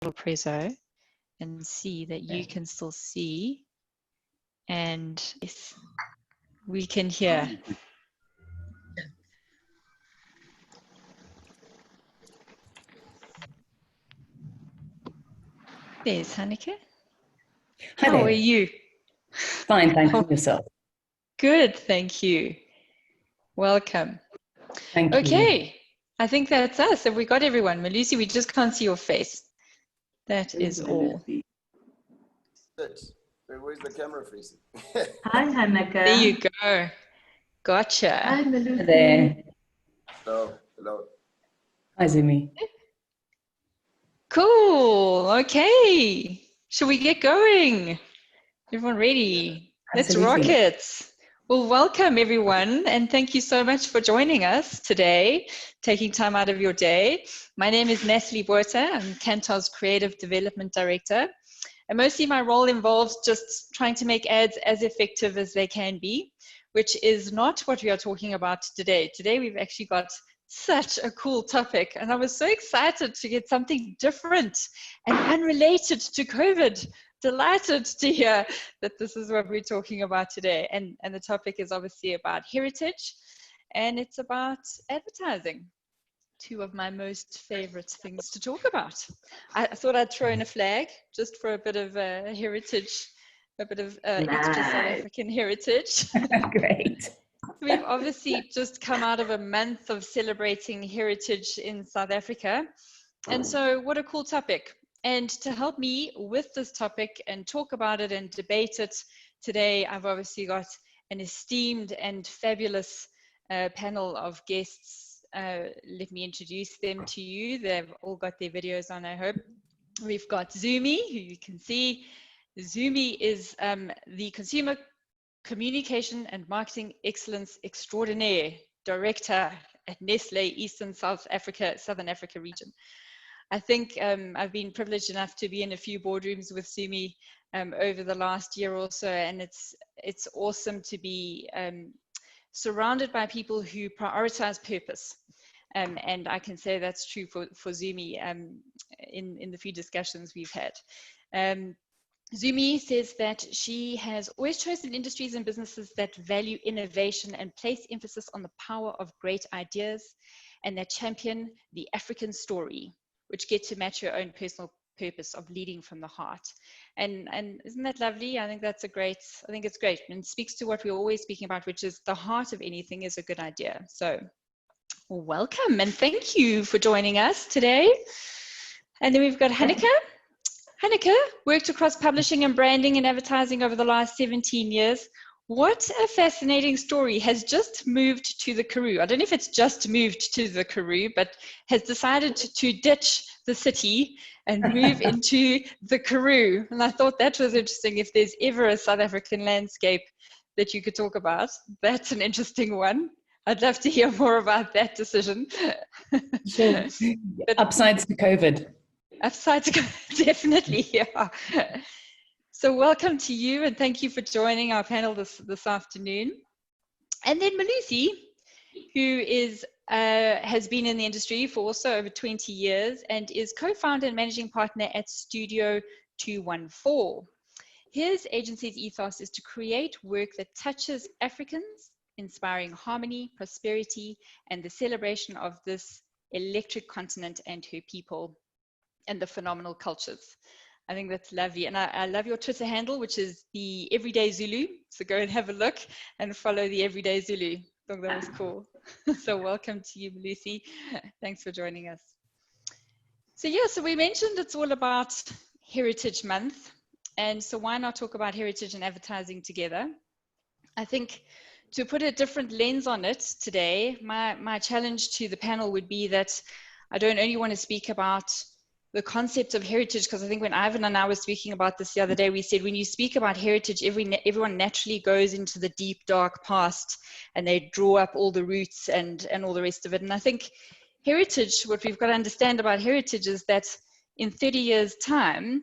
Prezo and see that you can still see, and yes, we can hear. There's Hanneke. How are you? Fine, thank you. Yourself? Good, thank you. Welcome. Thank you. Okay, I think that's us. Have we got everyone? Melius, we just can't see your face. That is all. Where's the camera facing? Hi, Hanneke. There you go. Gotcha. Hi, Melius. There. Hello. Hello. Hi, Zumi. Cool. Okay. Shall we get going? Everyone ready? Absolutely. Let's rock it. Well, welcome everyone, and thank you so much for joining us today, taking time out of your day. My name is Natalie Botha. I'm Kantar's Creative Development Director, and mostly my role involves just trying to make ads as effective as they can be, which is not what we are talking about today. Today we've actually got such a cool topic, and I was so excited to get something different and unrelated to COVID. Delighted to hear that this is what we're talking about today. And the topic is obviously about heritage, and it's about advertising. Two of my most favorite things to talk about. I thought I'd throw in a flag just for a bit of heritage, a bit of extra South African heritage. Great. We've obviously just come out of a month of celebrating heritage in South Africa. And so what a cool topic. And to help me with this topic and talk about it and debate it today, I've obviously got an esteemed and fabulous panel of guests. Let me introduce them to you. They've all got their videos on, I hope. We've got Zumi, who you can see. Zumi is the Consumer Communication and Marketing Excellence Extraordinaire Director at Nestlé Eastern Southern Africa region. I think I've been privileged enough to be in a few boardrooms with Zumi over the last year or so, and it's awesome to be surrounded by people who prioritize purpose. And I can say that's true for Zumi in the few discussions we've had. Zumi says that she has always chosen industries and businesses that value innovation and place emphasis on the power of great ideas, and that champion the African story, which get to match your own personal purpose of leading from the heart. And isn't that lovely? I think it's great, and speaks to what we're always speaking about, which is the heart of anything is a good idea. So welcome and thank you for joining us today. And then we've got Hanneke. Hanneke worked across publishing and branding and advertising over the last 17 years. What a fascinating story. Has just moved to the Karoo. I don't know if it's just moved to the Karoo, but has decided to ditch the city and move into the Karoo. And I thought that was interesting. If there's ever a South African landscape that you could talk about, that's an interesting one. I'd love to hear more about that decision. Sure. Upsides to COVID. Upsides to COVID, definitely, yeah. So welcome to you, and thank you for joining our panel this afternoon. And then Melius, who is has been in the industry for also over 20 years and is co-founder and managing partner at Studio 214. His agency's ethos is to create work that touches Africans, inspiring harmony, prosperity, and the celebration of this electric continent and her people and the phenomenal cultures. I think that's lovely. And I love your Twitter handle, which is the Everyday Zulu. So go and have a look and follow the Everyday Zulu. I thought that was cool. So welcome to you, Melius. Thanks for joining us. So yeah, so we mentioned it's all about Heritage Month. And so why not talk about heritage and advertising together? I think to put a different lens on it today, my challenge to the panel would be that I don't only want to speak about the concept of heritage, because I think when Ivan and I were speaking about this the other day, we said when you speak about heritage, everyone naturally goes into the deep, dark past and they draw up all the roots and all the rest of it. And I think heritage, what we've got to understand about heritage is that in 30 years' time,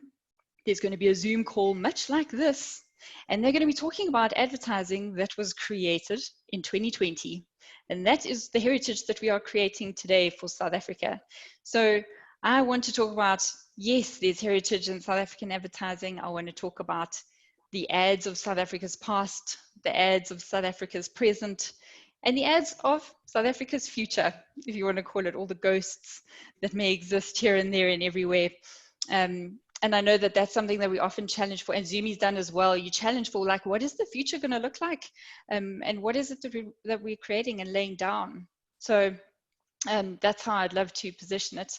there's going to be a Zoom call much like this, and they're going to be talking about advertising that was created in 2020. And that is the heritage that we are creating today for South Africa. So I want to talk about yes, there's heritage in South African advertising. I want to talk about the ads of South Africa's past, the ads of South Africa's present, and the ads of South Africa's future, if you want to call it, all the ghosts that may exist here and there and everywhere. And I know that that's something that we often challenge for, and Zumi's done as well. You challenge for, like, what is the future going to look like? And what is it that we're creating and laying down? So that's how I'd love to position it.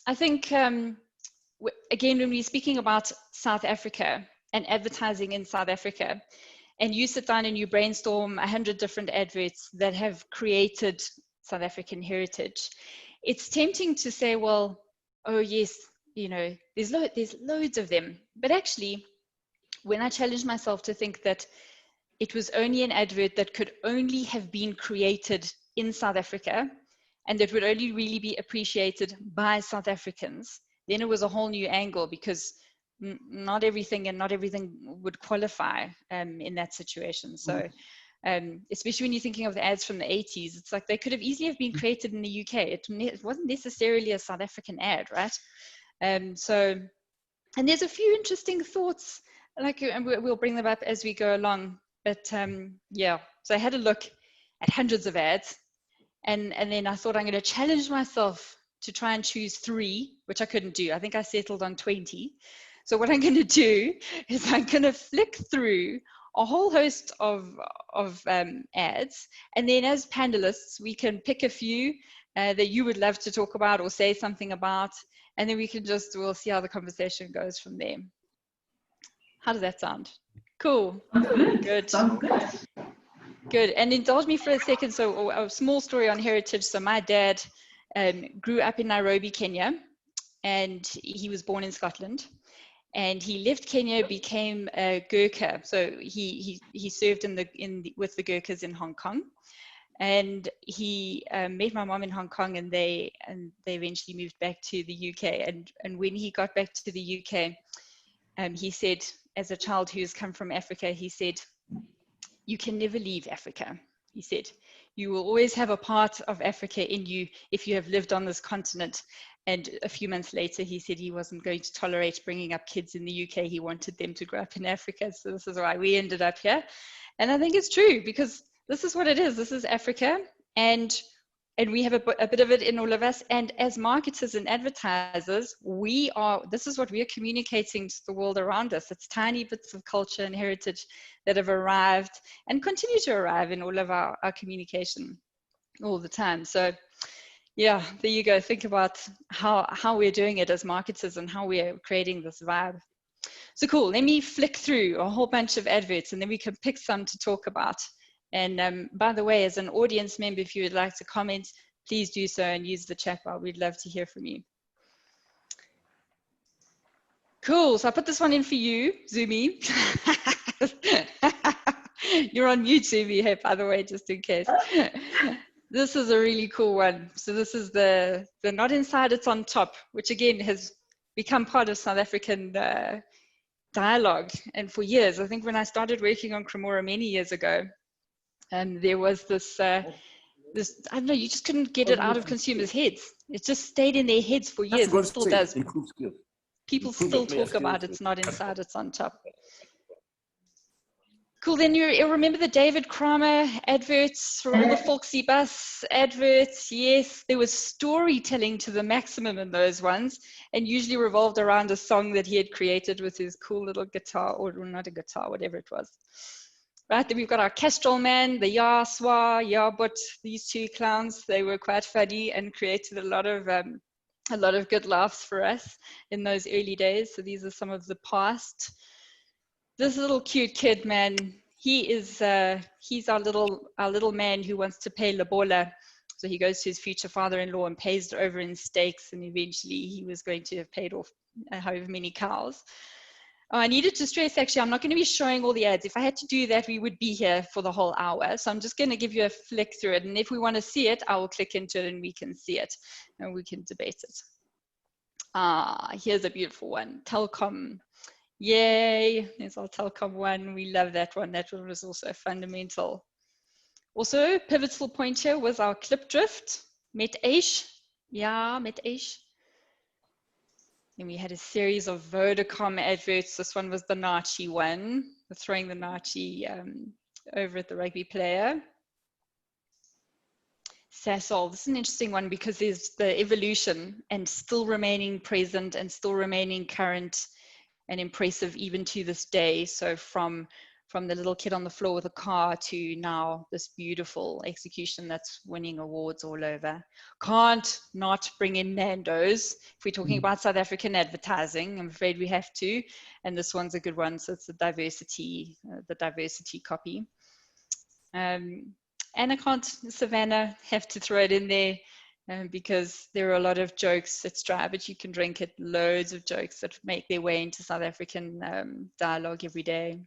I think, again, when we're speaking about South Africa and advertising in South Africa, and you sit down and you brainstorm 100 different adverts that have created South African heritage, it's tempting to say, well, oh yes, you know, there's loads of them. But actually, when I challenged myself to think that it was only an advert that could only have been created in South Africa, and that would only really be appreciated by South Africans, then it was a whole new angle, because not everything would qualify in that situation. So especially when you're thinking of the ads from the 80s, it's like they could have easily have been created in the UK. It wasn't necessarily a South African ad, right? And there's a few interesting thoughts, like, and we'll bring them up as we go along. But yeah, so I had a look at hundreds of ads, and then I thought, I'm going to challenge myself to try and choose 3, which I couldn't do. I think I settled on 20. So what I'm going to do is I'm going to flick through a whole host of ads, and then as panelists, we can pick a few that you would love to talk about or say something about, and then we'll see how the conversation goes from there. How does that sound? Cool. Good. Good. And indulge me for a second. So a small story on heritage. So my dad grew up in Nairobi, Kenya, and he was born in Scotland. And he left Kenya, became a Gurkha. So he served with the Gurkhas in Hong Kong. And he met my mom in Hong Kong, and they eventually moved back to the UK. And when he got back to the UK, he said, as a child who's come from Africa, he said, you can never leave Africa. He said, you will always have a part of Africa in you if you have lived on this continent. And a few months later, he said he wasn't going to tolerate bringing up kids in the UK. He wanted them to grow up in Africa. So this is why we ended up here. And I think it's true, because this is what it is. This is Africa. And we have a bit of it in all of us. And as marketers and advertisers, this is what we are communicating to the world around us. It's tiny bits of culture and heritage that have arrived and continue to arrive in all of our communication all the time. So yeah, there you go. Think about how we're doing it as marketers and how we're creating this vibe. So cool. Let me flick through a whole bunch of adverts, and then we can pick some to talk about. And by the way, as an audience member, if you would like to comment, please do so and use the chat bar. We'd love to hear from you. Cool. So I put this one in for you, Zumi. You're on mute, Zumi. Hey, by the way, just in case. This is a really cool one. So this is the not inside, it's on top, which again has become part of South African dialogue. And for years, I think when I started working on Cremora many years ago, there was this, I don't know, you just couldn't get it out of consumers' heads. It just stayed in their heads for years. It still does. People still talk about it's not inside, it's on top. Cool, then you remember the David Kramer adverts, from all the Folksy Bus adverts. Yes, there was storytelling to the maximum in those ones, and usually revolved around a song that he had created with his cool little guitar, or not a guitar, whatever it was. Right, then we've got our Kestrel Man, the Ya Swa, Ya But, these two clowns. They were quite funny and created a lot of good laughs for us in those early days. So these are some of the past. This little cute kid, man, he's our little man who wants to pay lobola. So he goes to his future father-in-law and pays it over in steaks, and eventually he was going to have paid off however many cows. Oh, I needed to stress, actually, I'm not going to be showing all the ads. If I had to do that, we would be here for the whole hour. So I'm just going to give you a flick through it. And if we want to see it, I will click into it and we can see it and we can debate it. Here's a beautiful one. Telkom. Yay, there's our Telkom one. We love that one. That one was also fundamental. Also, pivotal point here was our clip drift. Met Aish. Yeah, Met Aish. Then we had a series of Vodacom adverts. This one was the Nachi one, throwing the Nachi over at the rugby player. Sasol, this is an interesting one because there's the evolution and still remaining present and still remaining current and impressive even to this day. So from the little kid on the floor with a car to now this beautiful execution that's winning awards all over. Can't not bring in Nando's. If we're talking about South African advertising, I'm afraid we have to. And this one's a good one. So it's the diversity copy. And I can't, Savannah, have to throw it in there because there are a lot of jokes that Try But You Can Drink It, loads of jokes that make their way into South African dialogue every day.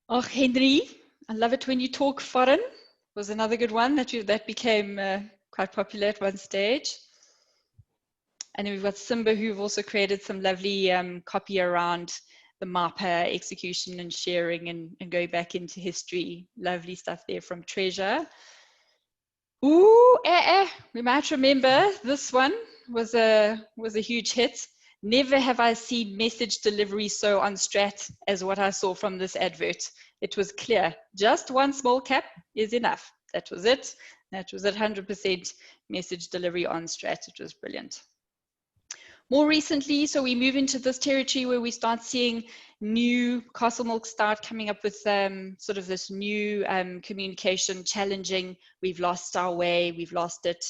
Oh, Henry, I love it when you talk foreign, was another good one that became quite popular at one stage. And then we've got Simba, who've also created some lovely copy around the MAPA execution and sharing and going back into history. Lovely stuff there from Treasure. Ooh, we might remember this one was a huge hit. Never have I seen message delivery so on strat as what I saw from this advert. It was clear, just one small cap is enough. That was it. That was at 100% message delivery on strat. It was brilliant. More recently, so we move into this territory where we start seeing new Castle Milk start coming up with sort of this new communication challenging. We've lost our way, we've lost it.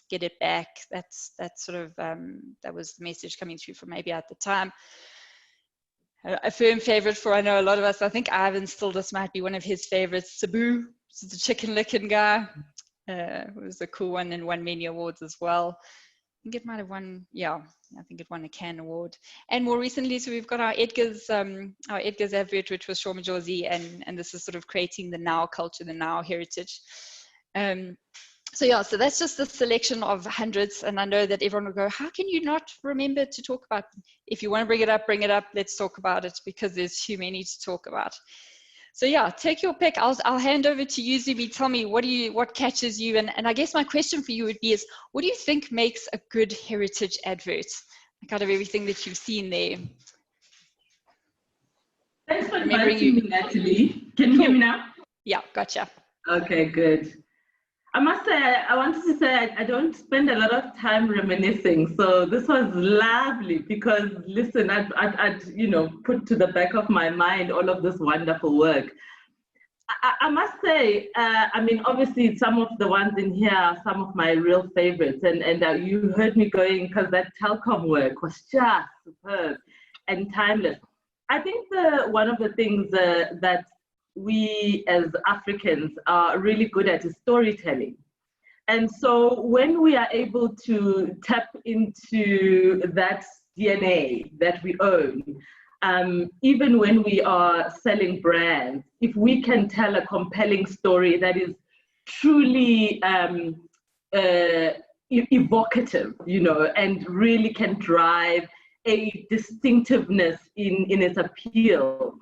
Get it back. That's sort of that was the message coming through from maybe at the time. A firm favorite for I know a lot of us. I think Ivan still this might be one of his favorites. Sabu, this is the chicken licking guy. It was a cool one and won many awards as well. I think it might have won. Yeah, I think it won a Cannes Award. And more recently, so we've got our Edgar's advert, which was Shoma Josie, and this is sort of creating the now culture, the now heritage. So yeah, so that's just a selection of hundreds, and I know that everyone will go, how can you not remember to talk about? If you want to bring it up, let's talk about it because there's too many to talk about. So yeah, take your pick. I'll hand over to you, Zumi. Tell me, what catches you? And I guess my question for you would be is, what do you think makes a good heritage advert? Like out of everything that you've seen there. Thanks for inviting me, Natalie. Can you hear me now? Yeah, gotcha. Okay, good. I must say, I wanted to say I don't spend a lot of time reminiscing, so this was lovely because, listen, I'd put to the back of my mind all of this wonderful work. I must say, I mean, obviously some of the ones in here are some of my real favorites, and you heard me going because that telecom work was just superb and timeless. I think one of the things that we as Africans are really good at is storytelling. And so when we are able to tap into that DNA that we own, even when we are selling brands, if we can tell a compelling story that is truly evocative, and really can drive a distinctiveness in its appeal,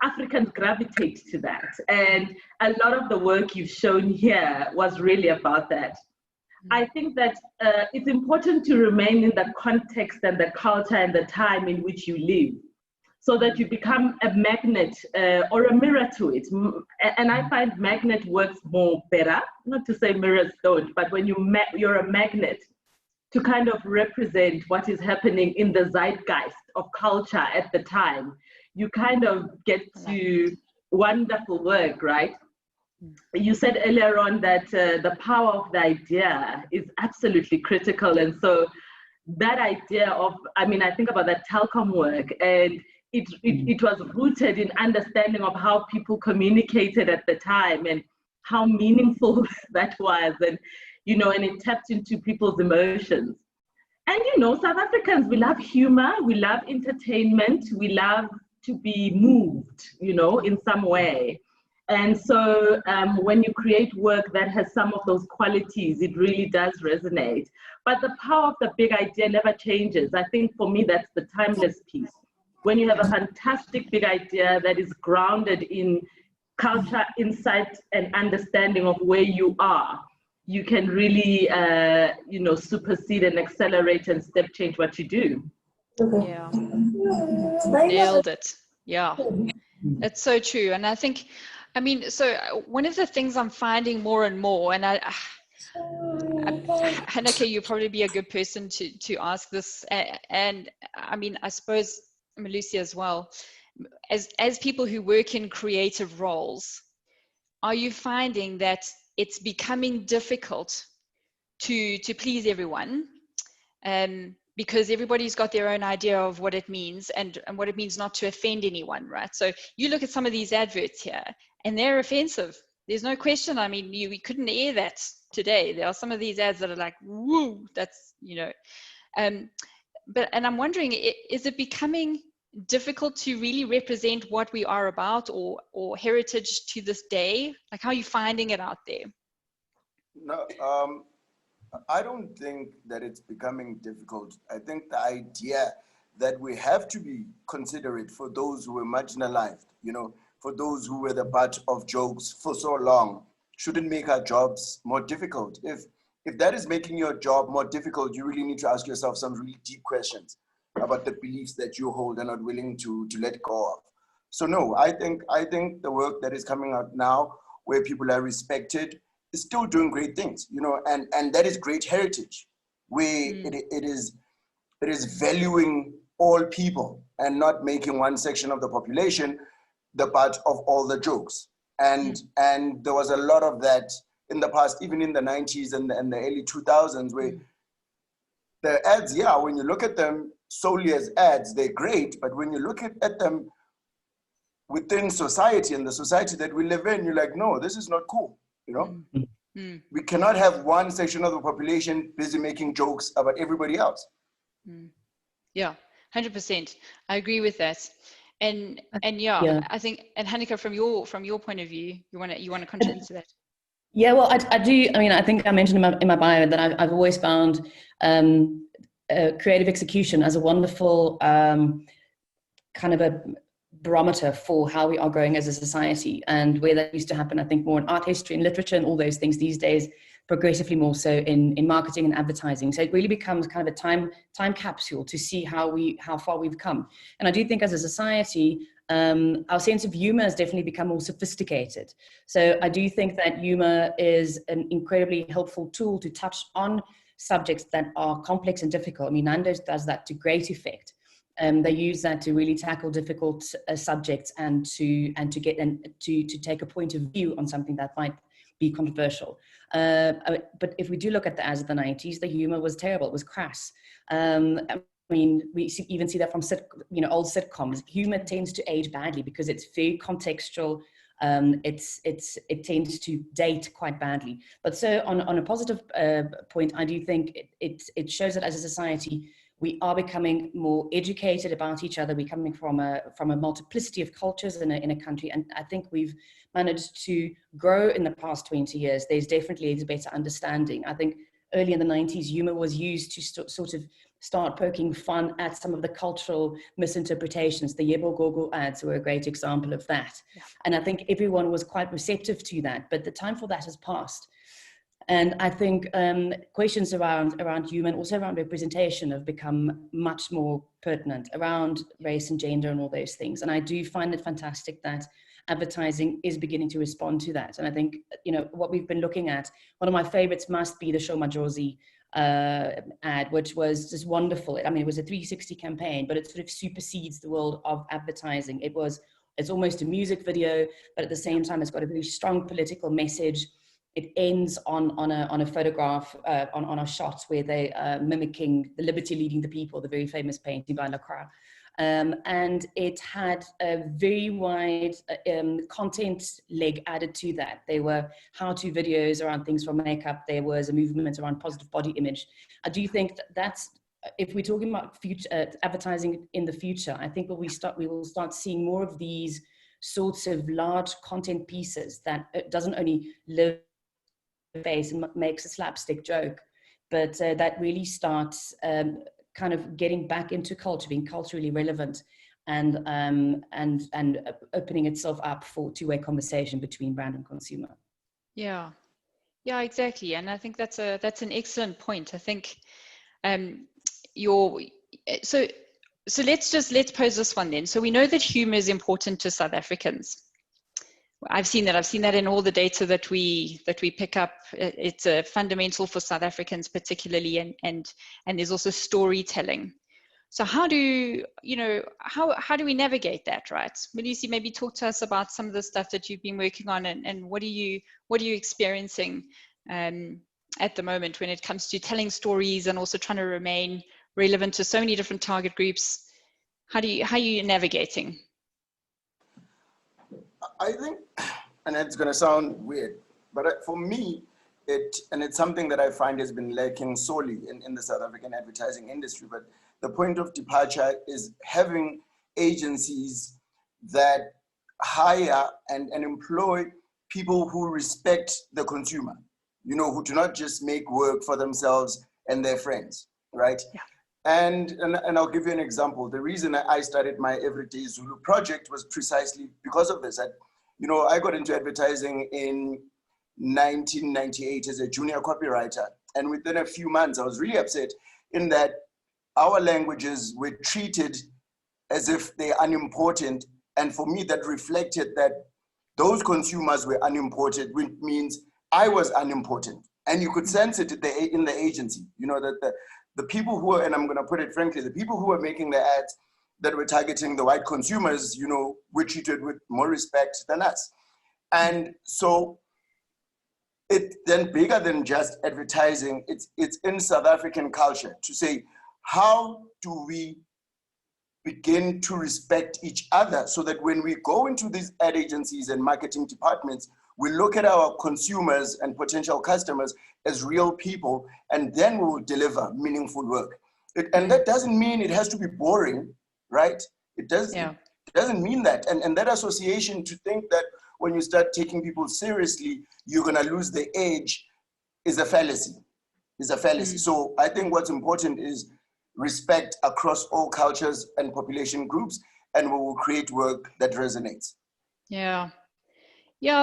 Africans gravitate to that. And a lot of the work you've shown here was really about that. I think that it's important to remain in the context and the culture and the time in which you live, so that you become a magnet or a mirror to it. And I find magnet works better, not to say mirrors don't, but when you're a magnet to kind of represent what is happening in the zeitgeist of culture at the time, you kind of get to wonderful work, right? You said earlier on that the power of the idea is absolutely critical. And so that idea of, I mean, I think about that telecom work, and it was rooted in understanding of how people communicated at the time and how meaningful that was. And, and it tapped into people's emotions. And, South Africans, we love humor, we love entertainment, we love to be moved, in some way. And so when you create work that has some of those qualities, it really does resonate. But the power of the big idea never changes. I think for me, that's the timeless piece. When you have a fantastic big idea that is grounded in culture, insight, and understanding of where you are, you can really, supersede and accelerate and step change what you do. Yeah. Nailed it. Yeah. It's so true. And I think, I mean, so one of the things I'm finding more and more, and Hanneke, you'll probably be a good person to ask this. And I mean, I suppose Melius as well, as people who work in creative roles, are you finding that it's becoming difficult to please everyone? Because everybody's got their own idea of what it means and what it means not to offend anyone, right? So you look at some of these adverts here and they're offensive. There's no question. I mean, we couldn't air that today. There are some of these ads that are like, woo, that's, and I'm wondering, is it becoming difficult to really represent what we are about or heritage to this day? Like, how are you finding it out there? No, I don't think that it's becoming difficult. I think the idea that we have to be considerate for those who were marginalized, for those who were the butt of jokes for so long, shouldn't make our jobs more difficult. If that is making your job more difficult, you really need to ask yourself some really deep questions about the beliefs that you hold and are not willing to let go of. So no, I think the work that is coming out now, where people are respected, is still doing great things, and that is great heritage, where it is valuing all people and not making one section of the population the butt of all the jokes. And there was a lot of that in the past, even in the 90s and the early 2000s, where the ads, when you look at them solely as ads, they're great, but when you look at them within society and the society that we live in, you're like, no, this is not cool. We cannot have one section of the population busy making jokes about everybody else. Yeah, 100%. I agree with that. And I think, and Hanneke, from your point of view, you want to contribute to that? Yeah, well, I do. I mean, I think I mentioned in my bio that I've always found creative execution as a wonderful kind of a barometer for how we are growing as a society, and where that used to happen, I think, more in art history and literature and all those things, these days progressively more so in marketing and advertising. So it really becomes kind of a time capsule to see how far we've come. And I do think as a society, our sense of humor has definitely become more sophisticated. So I do think that humor is an incredibly helpful tool to touch on subjects that are complex and difficult. I mean, Nando's does that to great effect. They use that to really tackle difficult subjects and to take a point of view on something that might be controversial. But if we do look at the ads of the 90s, the humor was terrible. It was crass. I mean, we even see that from old sitcoms. Humor tends to age badly because it's very contextual. It tends to date quite badly. But so on a positive point, I do think it shows that as a society, we are becoming more educated about each other. We're coming from a multiplicity of cultures in a country, and I think we've managed to grow in the past 20 years. There's definitely a better understanding. I think early in the 90s, humor was used to sort of start poking fun at some of the cultural misinterpretations. The Yebo Gogo ads were a great example of that. Yeah. And I think everyone was quite receptive to that, but the time for that has passed. And I think questions around humor and also around representation have become much more pertinent around race and gender and all those things. And I do find it fantastic that advertising is beginning to respond to that. And I think, what we've been looking at, one of my favorites must be the Show Majosi ad, which was just wonderful. I mean, it was a 360 campaign, but it sort of supersedes the world of advertising. It's almost a music video, but at the same time, it's got a very strong political message. It ends on a photograph, on a shot where they are mimicking the Liberty Leading the People, the very famous painting by Lacroix. And it had a very wide content leg added to that. There were how-to videos around things from makeup. There was a movement around positive body image. I do think that's, if we're talking about future advertising in the future, I think we will start seeing more of these sorts of large content pieces that doesn't only live face and makes a slapstick joke, but that really starts kind of getting back into culture, being culturally relevant, and opening itself up for two-way conversation between brand and consumer. Yeah, Yeah, exactly. And I think that's an excellent point. I think so let's pose this one then. So we know that humor is important to South Africans. I've seen that in all the data that we pick up. It's a fundamental for South Africans particularly, and there's also storytelling. So how do we navigate that, right? Melius, maybe talk to us about some of the stuff that you've been working on, and what are you experiencing at the moment when it comes to telling stories and also trying to remain relevant to so many different target groups? How are you navigating? I think, and it's going to sound weird, but for me, it's something that I find has been lacking solely in the South African advertising industry. But the point of departure is having agencies that hire and employ people who respect the consumer, who do not just make work for themselves and their friends, right? Yeah. And I'll give you an example. The reason I started my Everyday Zulu project was precisely because of this. I got into advertising in 1998 as a junior copywriter. And within a few months, I was really upset in that our languages were treated as if they're unimportant. And for me, that reflected that those consumers were unimportant, which means I was unimportant. And you could sense it in the agency, that the people who are, and I'm going to put it frankly, the people who were making the ads that were targeting the white consumers, were treated with more respect than us. And so it's then bigger than just advertising. It's in South African culture to say, how do we begin to respect each other so that when we go into these ad agencies and marketing departments, we look at our consumers and potential customers as real people, and then we will deliver meaningful work. And that doesn't mean it has to be boring, right? It doesn't mean that. And that association to think that when you start taking people seriously, you're gonna lose the edge is a fallacy. So I think what's important is respect across all cultures and population groups, and we will create work that resonates. Yeah,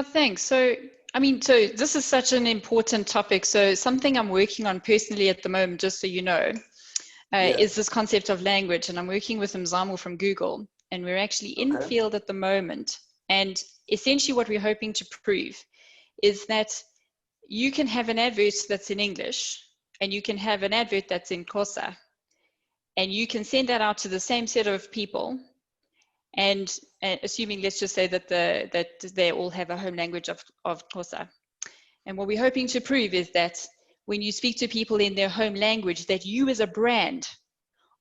thanks. So this is such an important topic. So something I'm working on personally at the moment, just so you know, is this concept of language. And I'm working with Mzamo from Google, and we're actually in field at the moment. And essentially what we're hoping to prove is that you can have an advert that's in English, and you can have an advert that's in Xhosa, and you can send that out to the same set of people. And assuming, let's just say that they all have a home language of Xhosa. And what we're hoping to prove is that when you speak to people in their home language, that you as a brand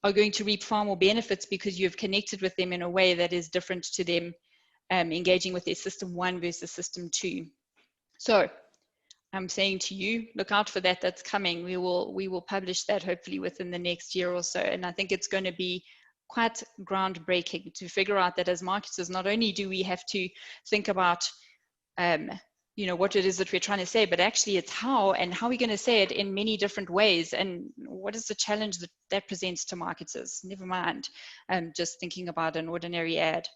are going to reap far more benefits because you've connected with them in a way that is different to them engaging with their system 1 versus system 2. So I'm saying to you, look out for that. That's coming. We will publish that hopefully within the next year or so. And I think it's going to be quite groundbreaking to figure out that as marketers, not only do we have to think about what it is that we're trying to say, but actually it's how we're going to say it in many different ways, and what is the challenge that presents to marketers. Never mind just thinking about an ordinary ad.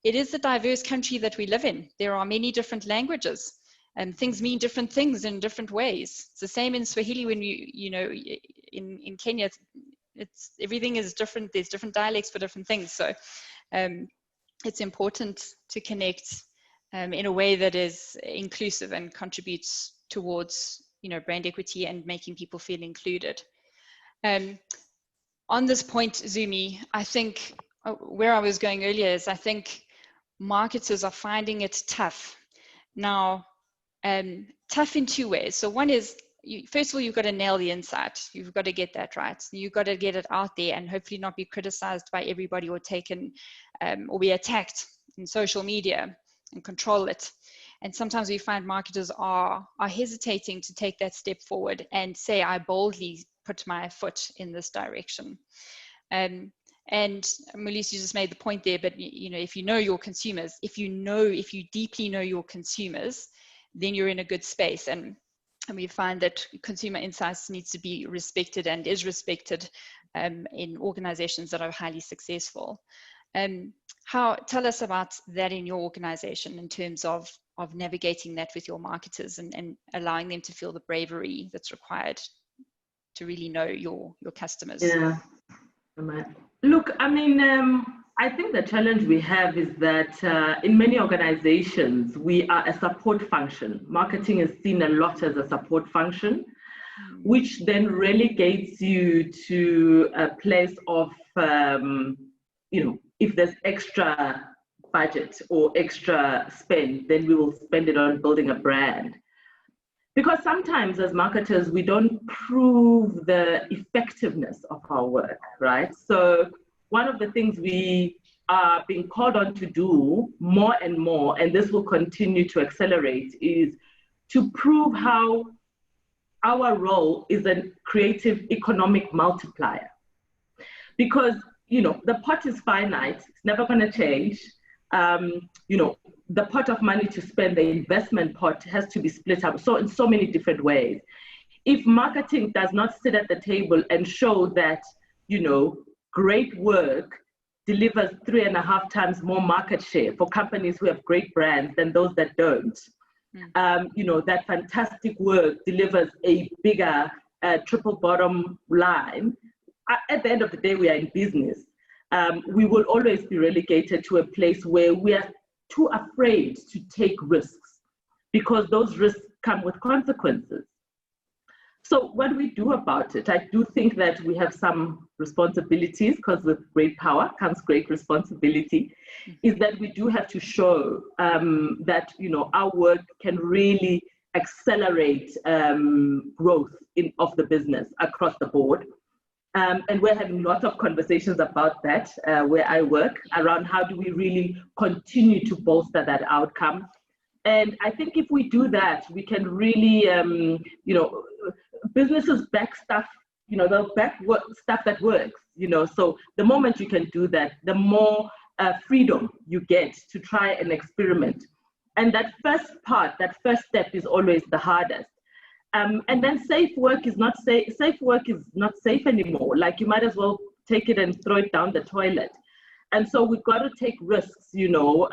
It is a diverse country that we live in. There are many different languages, and things mean different things in different ways. It's the same in Swahili when in Kenya. Everything is different. There's different dialects for different things. So it's important to connect in a way that is inclusive and contributes towards brand equity and making people feel included. On this point, Zumi, I think where I was going earlier is I think marketers are finding it tough now. Tough in 2 ways. So one is, first of all, you've got to nail the insight. You've got to get that right. You've got to get it out there and hopefully not be criticized by everybody or taken or be attacked in social media, and control it. And sometimes we find marketers are hesitating to take that step forward and say, I boldly put my foot in this direction. And Melius, you just made the point there, but if you know your consumers, if you deeply know your consumers, then you're in a good space. And we find that consumer insights needs to be respected and is respected in organizations that are highly successful. Tell us about that in your organization in terms of navigating that with your marketers and allowing them to feel the bravery that's required to really know your customers? Yeah. Look, I mean, I think the challenge we have is that in many organizations, we are a support function. Marketing is seen a lot as a support function, which then relegates you to a place of, you know, if there's extra budget or extra spend, then we will spend it on building a brand. Because sometimes as marketers, we don't prove the effectiveness of our work, right? So one of the things we are being called on to do more and more, and this will continue to accelerate, is to prove how our role is a creative economic multiplier. Because, you know, the pot is finite, it's never going to change. You know, the pot of money to spend, the investment pot, has to be split up so in so many different ways. If marketing does not sit at the table and show that, you know, great work delivers 3.5 times more market share for companies who have great brands than those that don't, you know, that fantastic work delivers a bigger triple bottom line, at the end of the day, we are in business. We will always be relegated to a place where we are too afraid to take risks because those risks come with consequences. So what do we do about it? I do think that we have some responsibilities, because with great power comes great responsibility, is that we do have to show that, you know, our work can really accelerate growth of the business across the board. And we're having lots of conversations about that where I work, around how do we really continue to bolster that outcome. And I think if we do that, we can really, you know, businesses back stuff, you know, they'll back stuff that works, you know. So the moment you can do that, the more freedom you get to try and experiment. And that first part, that first step is always the hardest. And then safe work is not safe. Safe work is not safe anymore. Like, you might as well take it and throw it down the toilet. And so we've got to take risks, you know.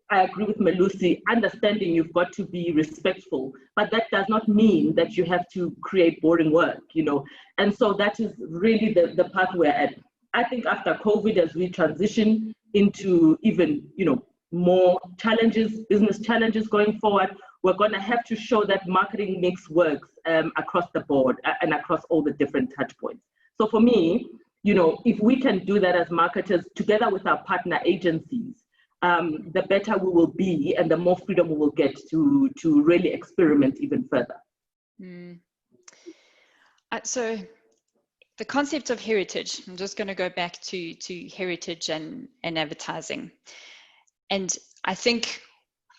I agree with Melius, understanding you've got to be respectful, but that does not mean that you have to create boring work, you know. And so that is really the path we're at. I think after COVID, as we transition into even, you know, more challenges, business challenges going forward, we're going to have to show that marketing mix works across the board and across all the different touch points. So for me, you know, if we can do that as marketers together with our partner agencies, the better we will be and the more freedom we will get to really experiment even further. So the concept of heritage, I'm just going to go back to heritage and advertising. And I think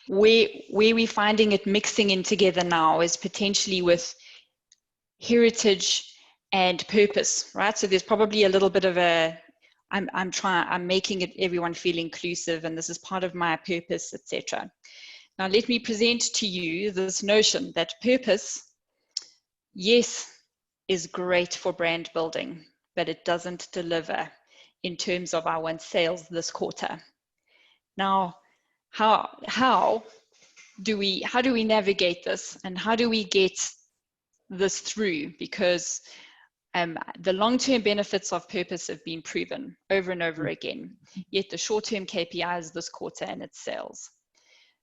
where we're finding it mixing in together now is potentially with heritage and purpose, right? So there's probably a little bit of a, I'm making it everyone feel inclusive, and this is part of my purpose, etc. Now let me present to you this notion that purpose, yes, is great for brand building, but it doesn't deliver in terms of our sales this quarter. Now, how do we navigate this, and how do we get this through? Because the long-term benefits of purpose have been proven over and over again, yet the short-term KPI is this quarter and it's sales.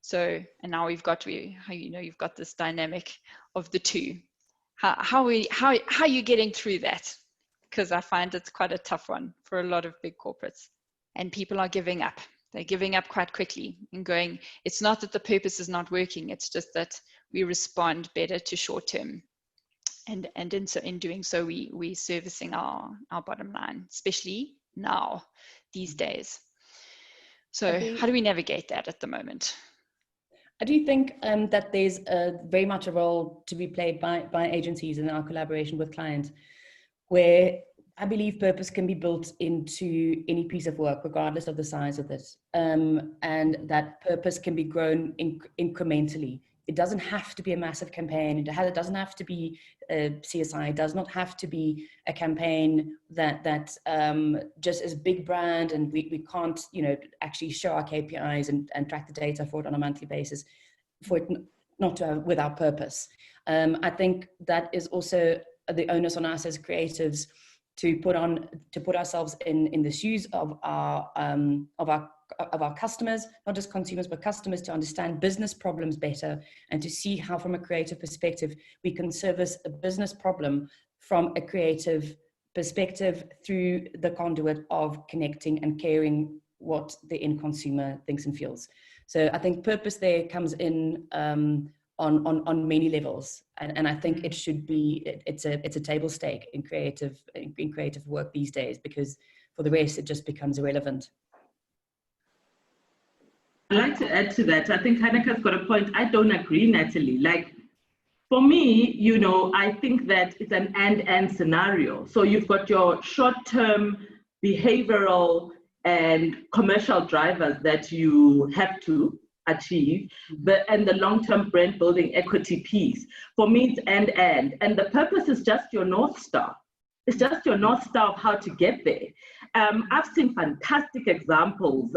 So, and now you've got this dynamic of the two. How are you getting through that? Because I find it's quite a tough one for a lot of big corporates, and people are giving up. They're giving up quite quickly and going, it's not that the purpose is not working, it's just that we respond better to short-term. And in doing so, we're servicing our bottom line, especially now, these days. So how do we navigate that at the moment? I do think that there's very much a role to be played by agencies in our collaboration with clients, where I believe purpose can be built into any piece of work, regardless of the size of it. And that purpose can be grown incrementally. It doesn't have to be a massive campaign. It doesn't have to be a CSI. It does not have to be a campaign that just is big brand and we can't, you know, actually show our KPIs and track the data for it on a monthly basis. for it not to have without purpose. I think that is also the onus on us as creatives to put ourselves in the shoes of our customers, not just consumers, but customers, to understand business problems better and to see how, from a creative perspective, we can service a business problem from a creative perspective through the conduit of connecting and caring what the end consumer thinks and feels. So I think purpose there comes in on many levels, and I think it should be, it's a table stake in creative work these days, because for the rest it just becomes irrelevant. I'd like to add to that. I think Hanneke's got a point. I don't agree, Natalie. Like, for me, you know, I think that it's an and scenario. So you've got your short-term behavioral and commercial drivers that you have to achieve, and the long-term brand building equity piece. For me, it's and the purpose is just your North Star. It's just your North Star of how to get there. I've seen fantastic examples,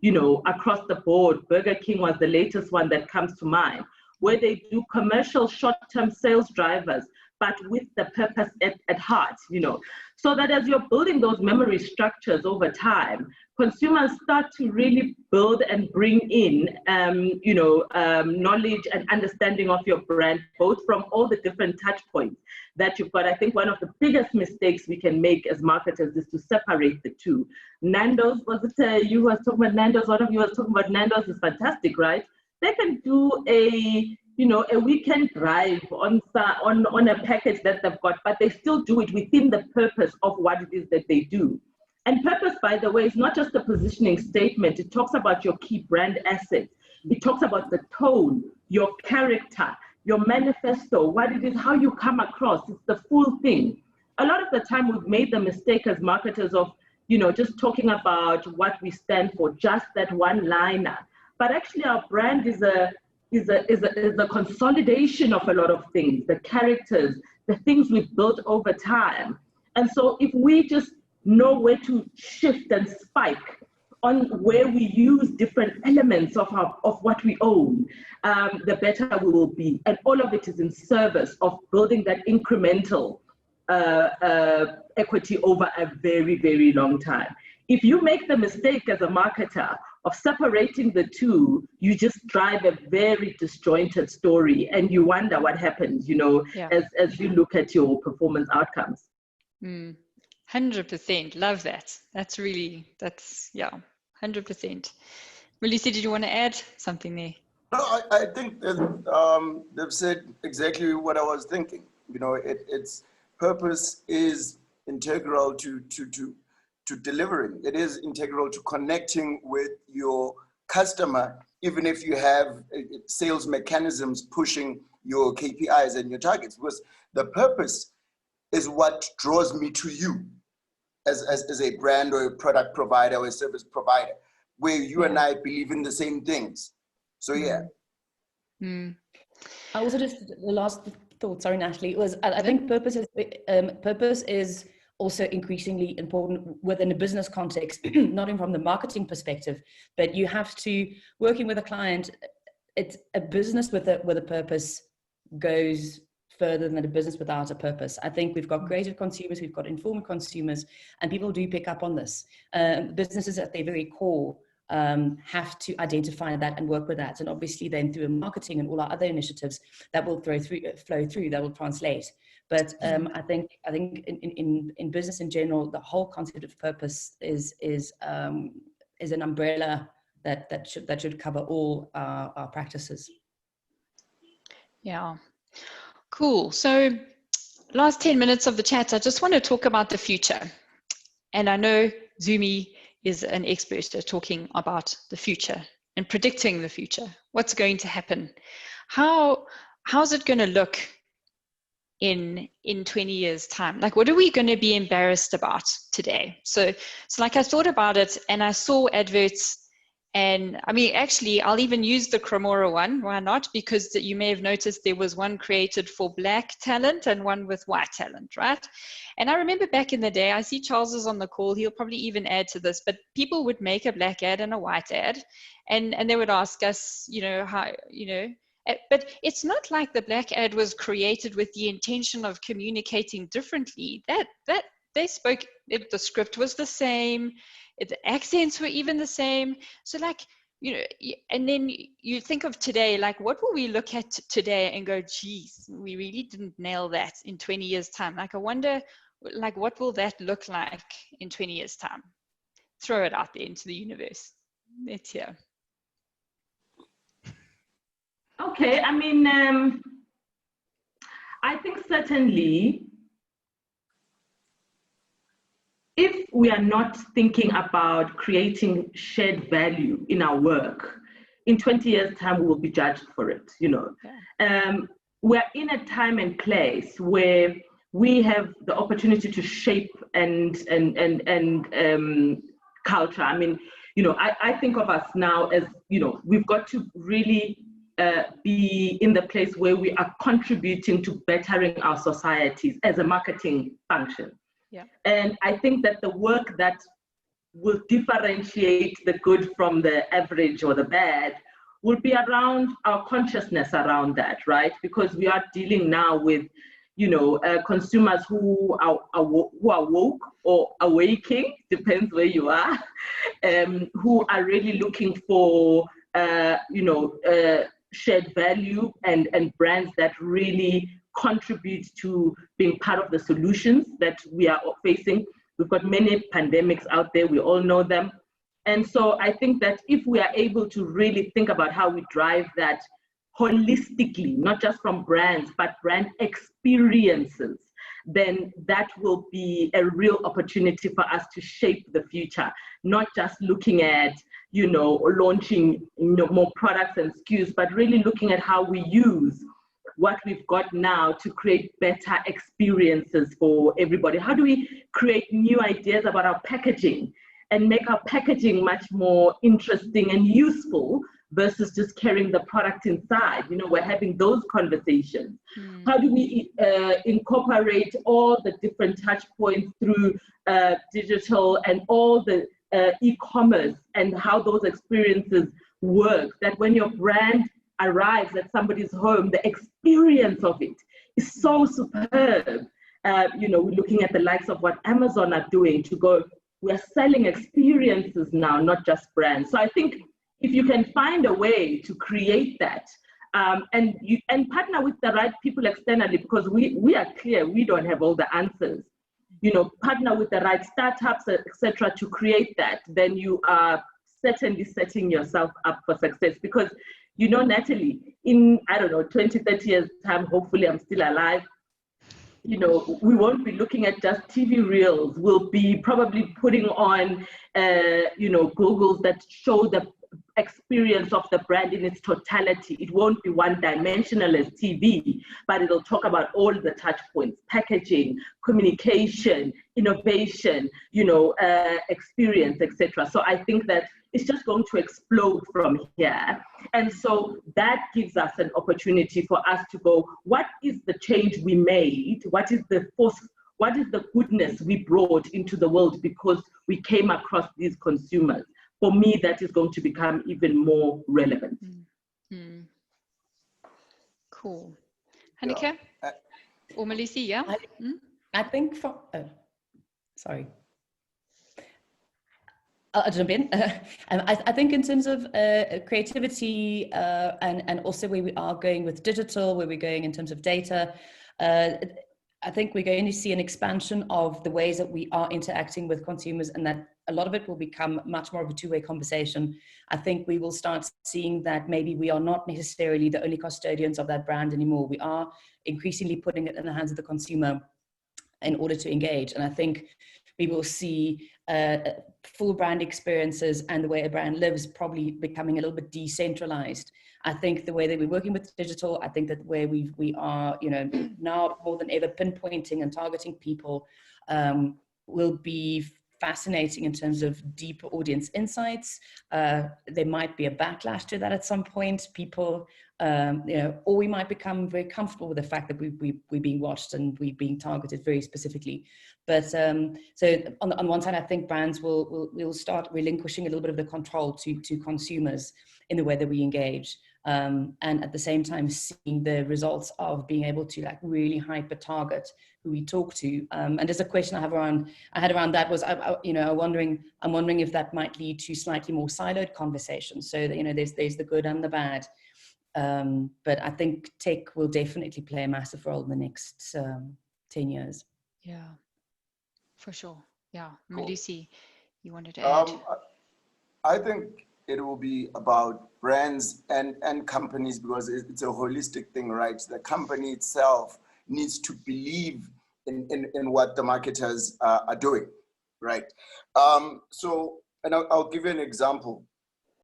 you know, across the board. Burger King was the latest one that comes to mind, where they do commercial short-term sales drivers, but with the purpose at heart, you know, so that as you're building those memory structures over time, consumers start to really build and bring in, you know, knowledge and understanding of your brand, both from all the different touch points that you've got. I think one of the biggest mistakes we can make as marketers is to separate the two. Nando's, was it you was talking about Nando's? One of you was talking about Nando's is fantastic, right? They can do a weekend drive on a package that they've got, but they still do it within the purpose of what it is that they do. And purpose, by the way, is not just a positioning statement. It talks about your key brand assets. It talks about the tone, your character, your manifesto, what it is, how you come across. It's the full thing. A lot of the time we've made the mistake as marketers of, you know, just talking about what we stand for, just that one liner. But actually our brand is a consolidation of a lot of things, the characters, the things we've built over time. And so if we just know where to shift and spike on where we use different elements of what we own, the better we will be. And all of it is in service of building that incremental equity over a very, very long time. If you make the mistake as a marketer of separating the two, you just drive a very disjointed story, and you wonder what happens, you know, as you look at your performance outcomes. 100%. Love that. That's 100%. Melissa, did you want to add something there? No, I think that, they've said exactly what I was thinking. You know, its purpose is integral to delivering. It is integral to connecting with your customer, even if you have sales mechanisms pushing your KPIs and your targets, because the purpose is what draws me to you as a brand or a product provider or a service provider, where you and I believe in the same things. So I also just, the last thought, sorry Natalie, was I think purpose is also increasingly important within a business context, not even from the marketing perspective, but you have to, working with a client, it's a business with a purpose goes further than a business without a purpose. I think we've got creative consumers, we've got informed consumers, and people do pick up on this. Businesses at their very core have to identify that and work with that. And obviously then through marketing and all our other initiatives that will flow through, that will translate. But I think in business in general, the whole concept of purpose is an umbrella that should cover all our practices. Yeah, cool. So last 10 minutes of the chat, I just want to talk about the future. And I know Zumi is an expert at talking about the future and predicting the future. What's going to happen? How's it going to look in 20 years time? Like, what are we going to be embarrassed about today? So like I thought about it and I saw adverts And I mean, actually, I'll even use the Cremora one. Why not? Because you may have noticed there was one created for black talent and one with white talent, right? And I remember back in the day, I see Charles is on the call. He'll probably even add to this, but people would make a black ad and a white ad, and they would ask us, you know, how, you know, but it's not like the black ad was created with the intention of communicating differently. That they spoke, the script was the same. The accents were even the same. So like, you know, and then you think of today, like what will we look at today and go, geez, we really didn't nail that in 20 years time. Like I wonder, like what will that look like in 20 years time? Throw it out there into the universe. It's here. Okay, I mean, I think certainly if we are not thinking about creating shared value in our work, in 20 years' time, we will be judged for it, you know. Yeah. We're in a time and place where we have the opportunity to shape and culture. I mean, you know, I think of us now as, you know, we've got to really be in the place where we are contributing to bettering our societies as a marketing function. Yeah. And I think that the work that will differentiate the good from the average or the bad will be around our consciousness around that, right? Because we are dealing now with, you know, consumers who are woke or awaking, depends where you are, who are really looking for, you know, shared value and brands that really contribute to being part of the solutions that we are facing. We've got many pandemics out there, we all know them. And so I think that if we are able to really think about how we drive that holistically, not just from brands, but brand experiences, then that will be a real opportunity for us to shape the future, not just looking at, you know, launching, you know, more products and SKUs, but really looking at how we use what we've got now to create better experiences for everybody. How do we create new ideas about our packaging and make our packaging much more interesting and useful versus just carrying the product inside? You know, we're having those conversations. How do we incorporate all the different touch points through digital and all the e-commerce and how those experiences work, that when your brand arrives at somebody's home, the experience of it is so superb. You know, we're looking at the likes of what Amazon are doing to go, we're selling experiences now, not just brands. So I think if you can find a way to create that and partner with the right people externally, because we are clear, we don't have all the answers. You know, partner with the right startups, etc., to create that, then you are certainly setting yourself up for success. Because, you know, Natalie, in, I don't know, 20, 30 years time, hopefully I'm still alive, you know, we won't be looking at just TV reels. We'll be probably putting on, you know, Googles that show the experience of the brand in its totality. It won't be one-dimensional as TV, but it'll talk about all the touch points: packaging, communication, innovation, you know, experience, etc. So I think that it's just going to explode from here. And so that gives us an opportunity for us to go, what is the change we made? What is the force? What is the goodness we brought into the world because we came across these consumers? For me, that is going to become even more relevant. Cool. Hanneke? Or Melissa, yeah? I think for, sorry. I'll jump in. I think in terms of creativity and also where we are going with digital, where we're going in terms of data, I think we're going to see an expansion of the ways that we are interacting with consumers, and that a lot of it will become much more of a two-way conversation. I think we will start seeing that maybe we are not necessarily the only custodians of that brand anymore. We are increasingly putting it in the hands of the consumer in order to engage. And I think we will see full brand experiences and the way a brand lives probably becoming a little bit decentralized. I think the way that we're working with digital, I think that where we are, you know, now more than ever pinpointing and targeting people will be fascinating in terms of deep audience insights. There might be a backlash to that at some point. People, or we might become very comfortable with the fact that we're being watched and we're being targeted very specifically. But so on one side, I think brands will start relinquishing a little bit of the control to consumers in the way that we engage. And at the same time, seeing the results of being able to like really hyper target who we talk to. And there's a question I had around that was, I'm wondering if that might lead to slightly more siloed conversations. So that, there's the good and the bad. But I think tech will definitely play a massive role in the next 10 years. Yeah, for sure. Yeah, Cool. Melius, you wanted to add? I think it will be about brands and companies, because it's a holistic thing, right? The company itself needs to believe in what the marketers are doing, right? And I'll give you an example.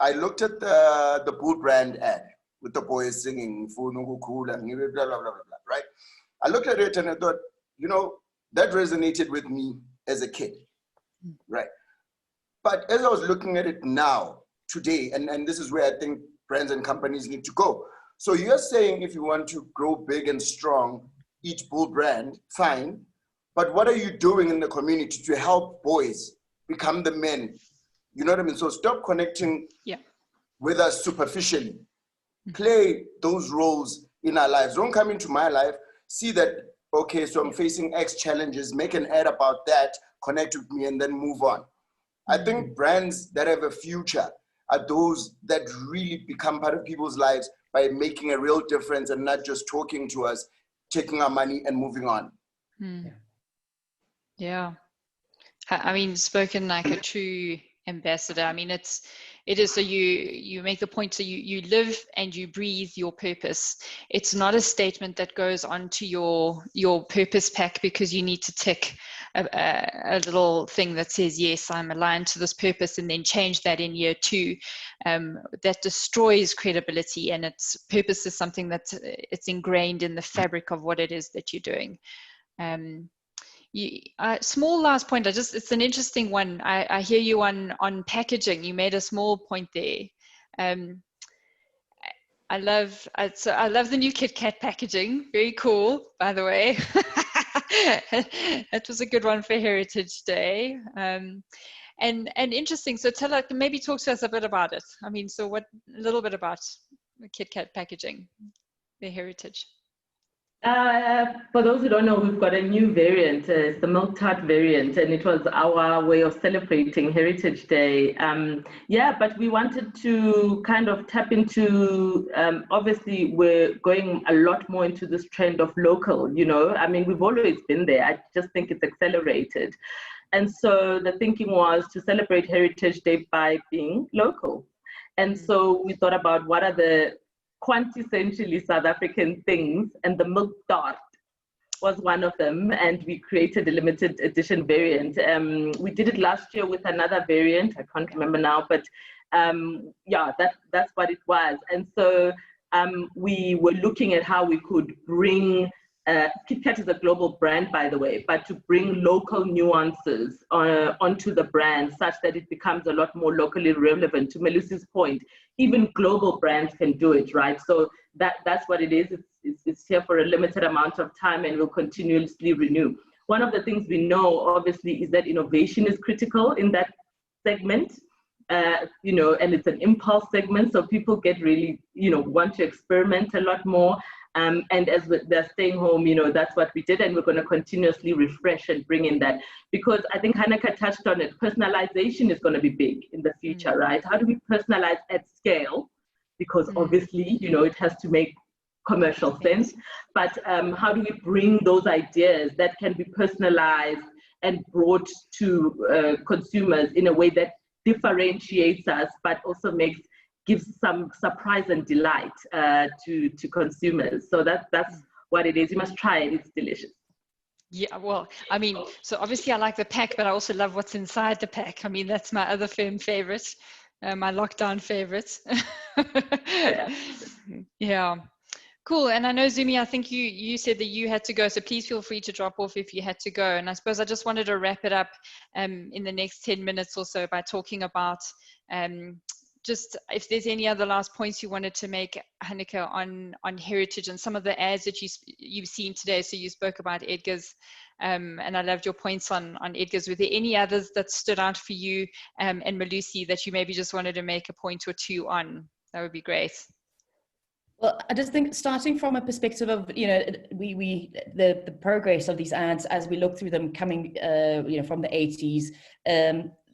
I looked at the Bull brand ad with the boys singing, blah, blah, blah, blah, right? I looked at it and I thought, that resonated with me as a kid, right? But as I was looking at it now, today, and this is where I think brands and companies need to go. So you're saying if you want to grow big and strong, each Bull brand, fine. But what are you doing in the community to help boys become the men? You know what I mean? So stop connecting with us superficially. Play those roles in our lives. Don't come into my life, see that, okay, so I'm facing X challenges, make an ad about that, connect with me, and then move on. I think brands that have a future are those that really become part of people's lives by making a real difference and not just talking to us, taking our money and moving on. Yeah. I mean, spoken like a true ambassador. I mean, it is, so you make the point, so you live and you breathe your purpose. It's not a statement that goes onto your purpose pack because you need to tick a little thing that says, yes, I'm aligned to this purpose, and then change that in year 2. That destroys credibility, and its purpose is something that it's ingrained in the fabric of what it is that you're doing. Small last point, it's an interesting one. I hear you on packaging. You made a small point there. I love the new Kit Kat packaging. Very cool, by the way. That was a good one for Heritage Day. And interesting. So maybe talk to us a bit about it. I mean, so a little bit about the Kit Kat packaging, the heritage. For those who don't know, we've got a new variant. It's the milk tart variant, and it was our way of celebrating Heritage Day. But we wanted to kind of tap into, obviously we're going a lot more into this trend of local, I mean, we've always been there. I just think it's accelerated. And so the thinking was to celebrate Heritage Day by being local. And so we thought about what are the quintessentially South African things, and the milk tart was one of them, and we created a limited edition variant. We did it last year with another variant, I can't remember now, but that's what it was. And so we were looking at how we could bring, Kit Kat is a global brand, by the way, but to bring local nuances onto the brand such that it becomes a lot more locally relevant. To Melius's point, even global brands can do it, right? So that's what it is. It's here for a limited amount of time and will continuously renew. One of the things we know, obviously, is that innovation is critical in that segment, and it's an impulse segment. So people get really, want to experiment a lot more. And as they're staying home, that's what we did, and we're going to continuously refresh and bring in that, because I think Hanneke touched on it. Personalization is going to be big in the future, right? How do we personalize at scale? Because obviously, it has to make commercial sense. But how do we bring those ideas that can be personalized and brought to consumers in a way that differentiates us, but also gives some surprise and delight to consumers. So that's what it is. You must try it. It's delicious. Yeah, well, I mean, so obviously I like the pack, but I also love what's inside the pack. I mean, that's my other firm favorite, my lockdown favorite. Yeah. Cool. And I know, Zumi, I think you said that you had to go, so please feel free to drop off if you had to go. And I suppose I just wanted to wrap it up in the next 10 minutes or so by talking about just if there's any other last points you wanted to make, Hanneke, on heritage and some of the ads that you've seen today. So you spoke about Edgar's, and I loved your points on Edgar's. Were there any others that stood out for you and Melius that you maybe just wanted to make a point or two on? That would be great. Well, I just think starting from a perspective of, the progress of these ads as we look through them coming, from the 80s,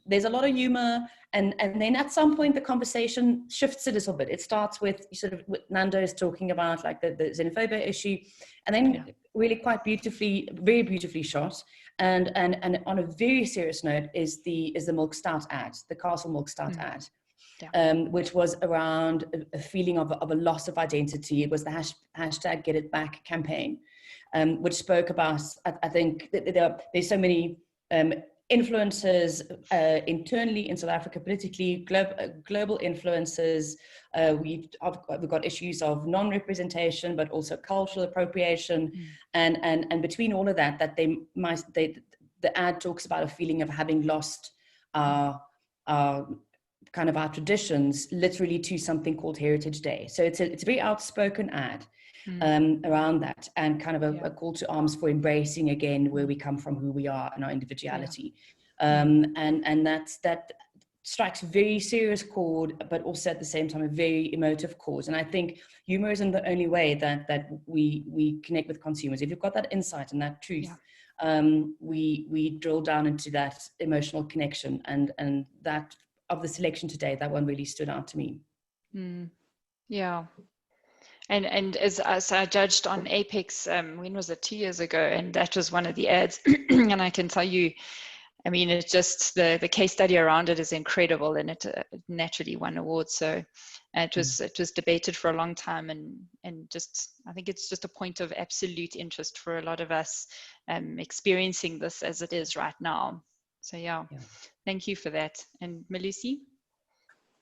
there's a lot of humor. And then at some point, the conversation shifts a little bit. It starts with with Nando's talking about like the xenophobia issue, and then really quite beautifully, very beautifully shot. And on a very serious note is the Milk Stout ad, the Castle Milk Stout ad. Yeah. Which was around a feeling of a loss of identity. It was the hashtag Get It Back campaign, which spoke about, I think, there's so many influencers internally in South Africa, politically, global influencers. We've got issues of non-representation, but also cultural appropriation. And between all of that the ad talks about a feeling of having lost our traditions literally to something called Heritage Day. So it's a very outspoken ad around that, and kind of a call to arms for embracing again where we come from, who we are, and our individuality. And that strikes a very serious chord, but also at the same time a very emotive chord. And I think humor isn't the only way that we connect with consumers. If you've got that insight and that truth, we drill down into that emotional connection, and that of the selection today, that one really stood out to me. Yeah. And as I judged on Apex, when was it, 2 years ago, and that was one of the ads. And I can tell you, I mean, it's just the case study around it is incredible, and it naturally won awards. So it was debated for a long time, and just I think it's just a point of absolute interest for a lot of us experiencing this as it is right now. So thank you for that. And Melius?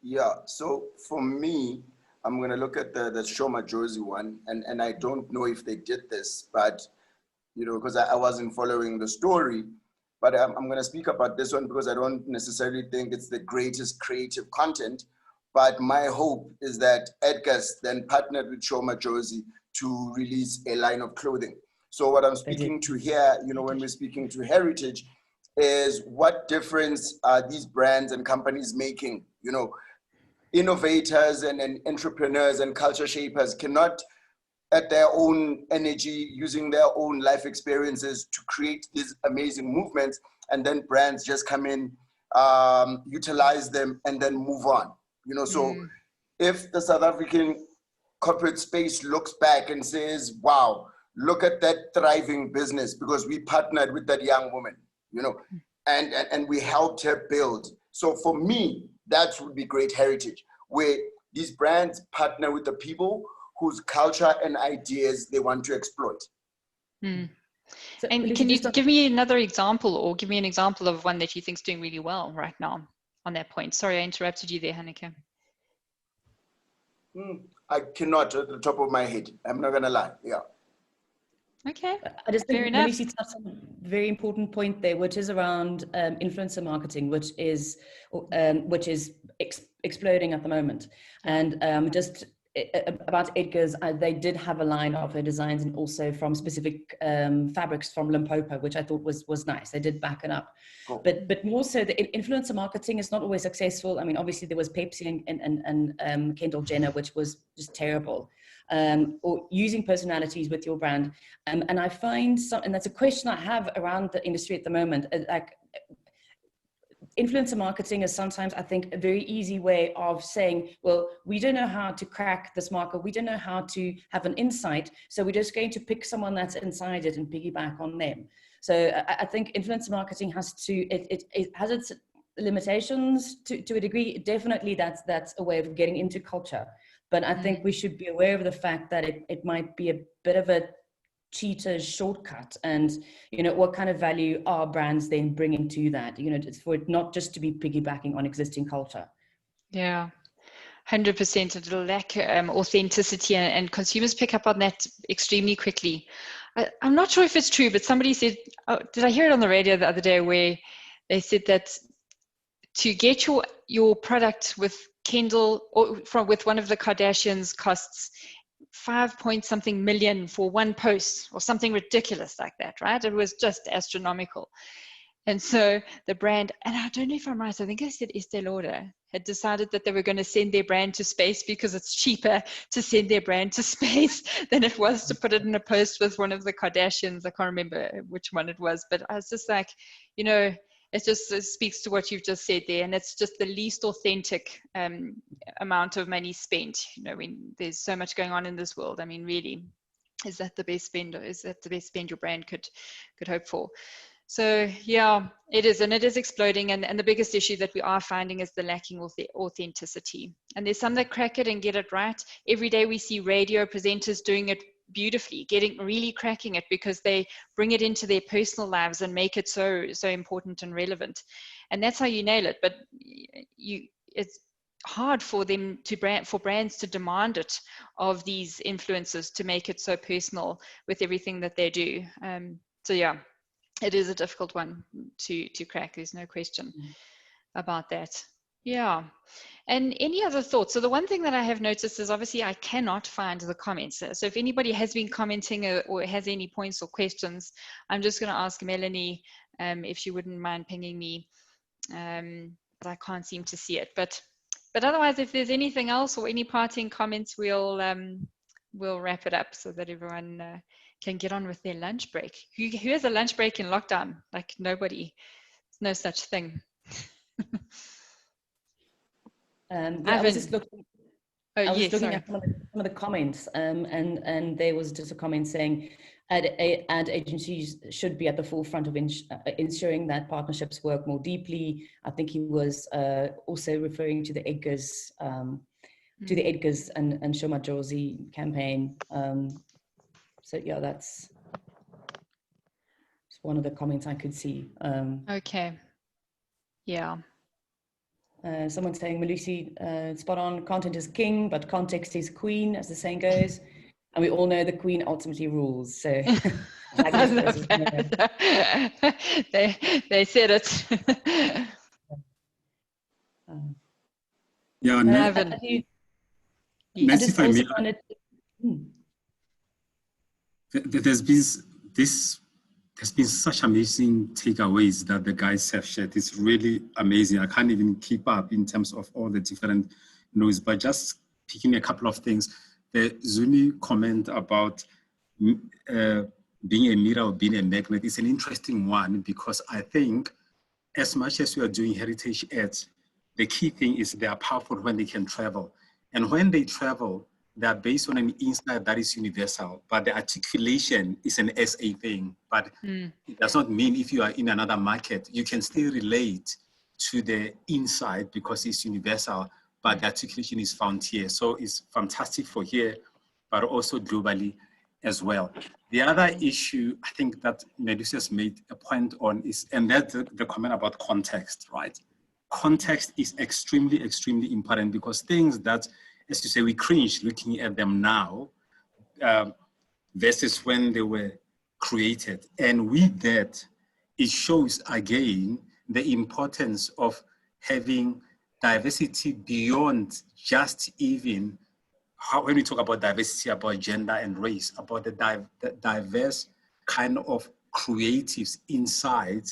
Yeah, so for me, I'm going to look at the Shoma Josie one, and I don't know if they did this, but, because I wasn't following the story, but I'm going to speak about this one because I don't necessarily think it's the greatest creative content, but my hope is that Edgar's then partnered with Shoma Josie to release a line of clothing. So what I'm speaking to here, when we're speaking to heritage, is what difference are these brands and companies making? Innovators and entrepreneurs and culture shapers cannot, at their own energy, using their own life experiences to create these amazing movements, and then brands just come in, utilize them, and then move on. So if the South African corporate space looks back and says, wow, look at that thriving business because we partnered with that young woman, and we helped her build. So for me, that would be great heritage, where these brands partner with the people whose culture and ideas they want to exploit. So and can you give me another example, or give me an example of one that you think is doing really well right now on that point? Sorry, I interrupted you there, Hanneke. I cannot at the top of my head. I'm not going to lie. Yeah. Okay. I just think Melius touched on a very important point there, which is around influencer marketing, which is exploding at the moment. And just about Edgar's, they did have a line of her designs, and also from specific fabrics from Limpopo, which I thought was nice. They did back it up. Cool. But more so, the influencer marketing is not always successful. I mean, obviously there was Pepsi and Kendall Jenner, which was just terrible. Or using personalities with your brand. And I find and that's a question I have around the industry at the moment, like influencer marketing is sometimes, I think, a very easy way of saying, well, we don't know how to crack this market. We don't know how to have an insight. So we're just going to pick someone that's inside it and piggyback on them. So I think influencer marketing it has its limitations to a degree. Definitely that's a way of getting into culture. But I think we should be aware of the fact that it might be a bit of a cheater's shortcut, and what kind of value are brands then bringing to that? It's for it not just to be piggybacking on existing culture. Yeah, 100%. It'll lack authenticity, and consumers pick up on that extremely quickly. I'm not sure if it's true, but somebody said, oh, did I hear it on the radio the other day, where they said that to get your product with Kendall or with one of the Kardashians costs 5 point something million for one post or something ridiculous like that, right? It was just astronomical. And so the brand, and I don't know if I'm right, I think I said Estee Lauder had decided that they were going to send their brand to space because it's cheaper to send their brand to space than it was to put it in a post with one of the Kardashians. I can't remember which one it was, but I was just like, you know, it speaks to what you've just said there, and it's just the least authentic amount of money spent. You know, when there's so much going on in this world, I mean, really, is that the best spend? Is that the best spend your brand could hope for? So yeah, it is, and it is exploding. And the biggest issue that we are finding is the lacking authenticity. And there's some that crack it and get it right. Every day we see radio presenters doing it beautifully, really cracking it, because they bring it into their personal lives and make it so important and relevant. And that's how you nail it. But it's hard for them for brands to demand it of these influencers, to make it so personal with everything that they do. So yeah, it is a difficult one to crack. There's no question about that. Yeah. And any other thoughts? So the one thing that I have noticed is, obviously I cannot find the comments. So if anybody has been commenting or has any points or questions, I'm just going to ask Melanie if she wouldn't mind pinging me, but I can't seem to see it. But otherwise, if there's anything else or any parting comments, we'll wrap it up so that everyone can get on with their lunch break. Who has a lunch break in lockdown? Like nobody. There's no such thing. I was just looking. I was looking at some of the comments, and there was just a comment saying ad agencies should be at the forefront of ensuring that partnerships work more deeply. I think he was also referring to the Edgar's and Show My Jersey campaign. So yeah, that's one of the comments I could see. Okay. Yeah. Someone saying, Melusi, spot on, content is king, but context is queen, as the saying goes. And we all know the queen ultimately rules. So they said it. Yeah, Nancy, if I may, there's been such amazing takeaways that the guys have shared. It's really amazing. I can't even keep up in terms of all the different noise, but just picking a couple of things. The Zumi comment about being a mirror or being a magnet is an interesting one, because I think as much as we are doing heritage ads, the key thing is they are powerful when they can travel. And when they travel, they are based on an insight that is universal, but the articulation is an SA thing. But it does not mean if you are in another market, you can still relate to the insight because it's universal, but the articulation is found here. So it's fantastic for here, but also globally as well. The other issue I think that Melius has made a point on is, and that's the comment about context, right? Context is extremely, extremely important, because things that, as you say, we cringe looking at them now versus when they were created. And with that, it shows again the importance of having diversity beyond just even when we talk about diversity, about gender and race, about the diverse kind of creatives inside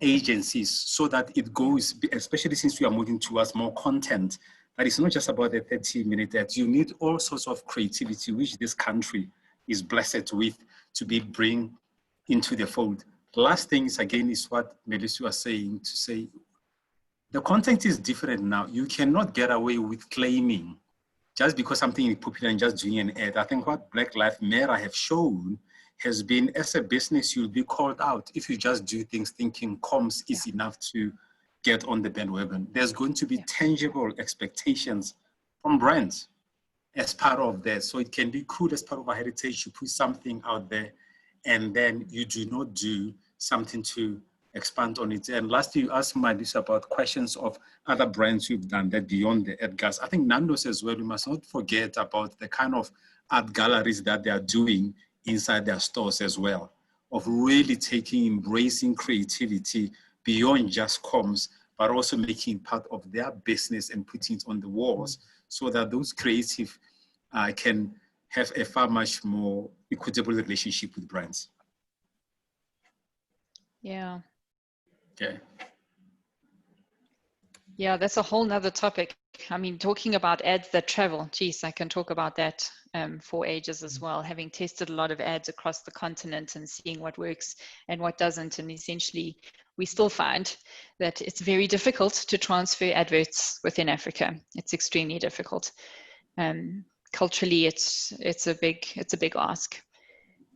agencies, so that it goes, especially since we are moving towards more content, that it's not just about the 30-minute ads. You need all sorts of creativity, which this country is blessed with, to be bring into the fold. The last thing is, again, is what Melius was saying, to say the content is different now. You cannot get away with claiming just because something is popular and just doing an ad. I think what Black Lives Matter have shown has been, as a business, you'll be called out if you just do things thinking comms is enough to get on the bandwagon. There's going to be tangible expectations from brands as part of that. So it can be cool as part of a heritage. You put something out there and then you do not do something to expand on it. And lastly, you asked Melius about questions of other brands who've done that beyond the Edgar's. I think Nando's as well, we must not forget about the kind of art galleries that they are doing inside their stores as well, of really embracing creativity beyond just comms, but also making part of their business and putting it on the walls so that those creative can have a far much more equitable relationship with brands. Yeah. Okay. Yeah, that's a whole nother topic. I mean, talking about ads that travel, geez, I can talk about that for ages as well, having tested a lot of ads across the continent and seeing what works and what doesn't. And essentially, we still find that it's very difficult to transfer adverts within Africa. It's extremely difficult. Culturally, it's a big ask.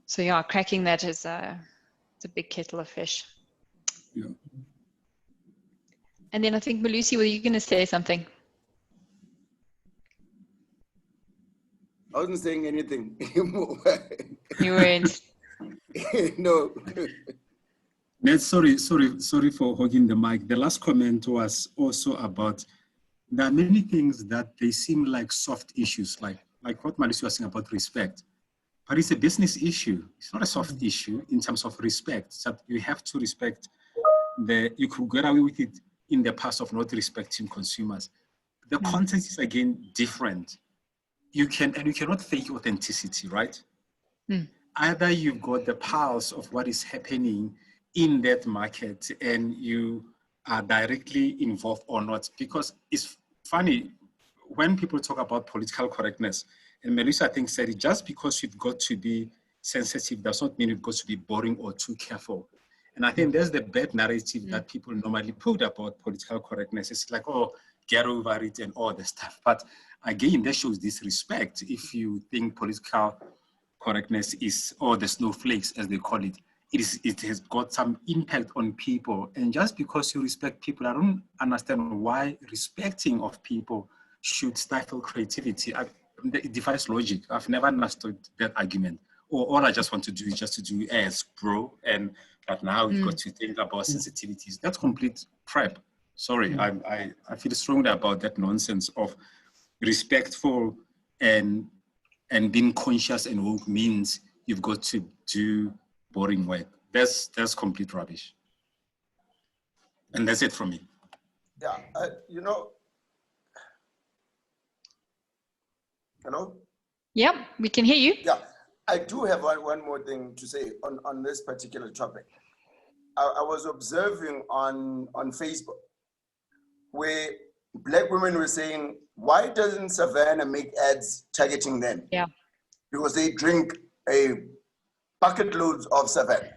So yeah, cracking that is it's a big kettle of fish. Yeah. And then I think, Melius, were you going to say something? I wasn't saying anything. You weren't. No. Ned, sorry for hogging the mic. The last comment was also about there are many things that they seem like soft issues, like what Melius was saying about respect. But it's a business issue. It's not a soft issue in terms of respect. So you have to respect you could get away with it in the past of not respecting consumers. The context is again different. You cannot fake authenticity, right? Either you've got the pulse of what is happening in that market and you are directly involved or not. Because it's funny, when people talk about political correctness, and Melius, I think, said it, just because you've got to be sensitive does not mean you've got to be boring or too careful. And I think there's the bad narrative that people normally put about political correctness. It's like, oh, get over it and all the stuff. But again, that shows disrespect if you think political correctness is, or the snowflakes, as they call it, it has got some impact on people. And just because you respect people, I don't understand why respecting of people should stifle creativity. It defies logic. I've never understood that argument. Or all I just want to do is just to do as bro, but now we've got to think about sensitivities. That's complete crap. Sorry, I feel strongly about that nonsense of respectful and being conscious and woke means you've got to do boring work. That's complete rubbish. And that's it from me. Yeah, hello? Yep, we can hear you. Yeah, I do have one more thing to say on this particular topic. I was observing on Facebook where Black women were saying, why doesn't Savannah make ads targeting them? Yeah. Because they drink a bucket loads of Savannah.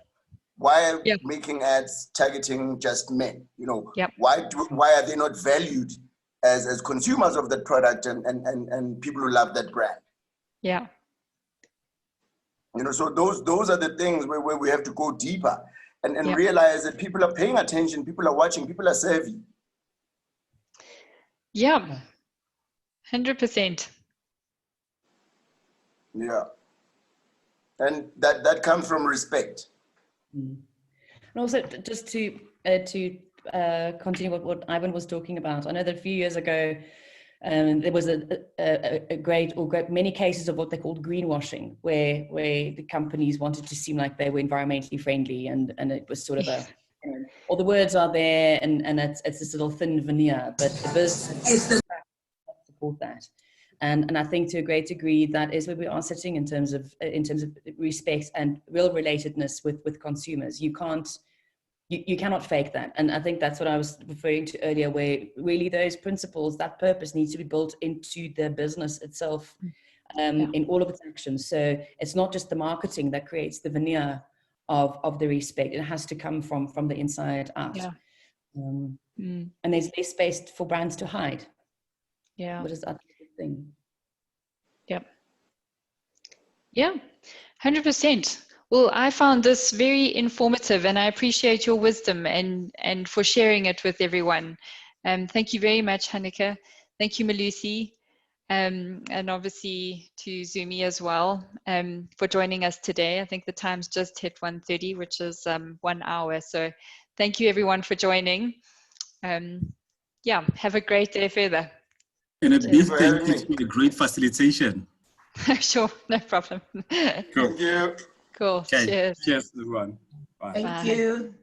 Why are making ads targeting just men? Why are they not valued as consumers of that product and people who love that brand? Yeah. So those are the things where we have to go deeper and realize that people are paying attention, people are watching, people are savvy. Yeah, 100%. Yeah, and that comes from respect. And also, just to continue what Ivan was talking about, I know that a few years ago there was many cases of what they called greenwashing, where the companies wanted to seem like they were environmentally friendly, and it was sort of all the words are there, and it's this little thin veneer, but the business support that. And I think to a great degree that is where we are sitting in terms of respect and real relatedness with consumers. You cannot fake that. And I think that's what I was referring to earlier, where really those principles, that purpose needs to be built into the business itself, in all of its actions. So it's not just the marketing that creates the veneer of the respect. It has to come from the inside out. Yeah. And there's less space for brands to hide. Yeah. Which is the thing. Yep. Yeah, 100%. Well, I found this very informative, and I appreciate your wisdom and for sharing it with everyone. Thank you very much, Hanneke. Thank you, Melius, and obviously to Zumi as well, for joining us today. I think the time's just hit 1:30, which is 1 hour. So Thank you everyone for joining. Yeah, have a great day further. And a big for thank having you me. for a great facilitation. Sure, no problem. Cool. Thank you. Cool. Okay. Cheers. Cheers, everyone. Bye. Thank you.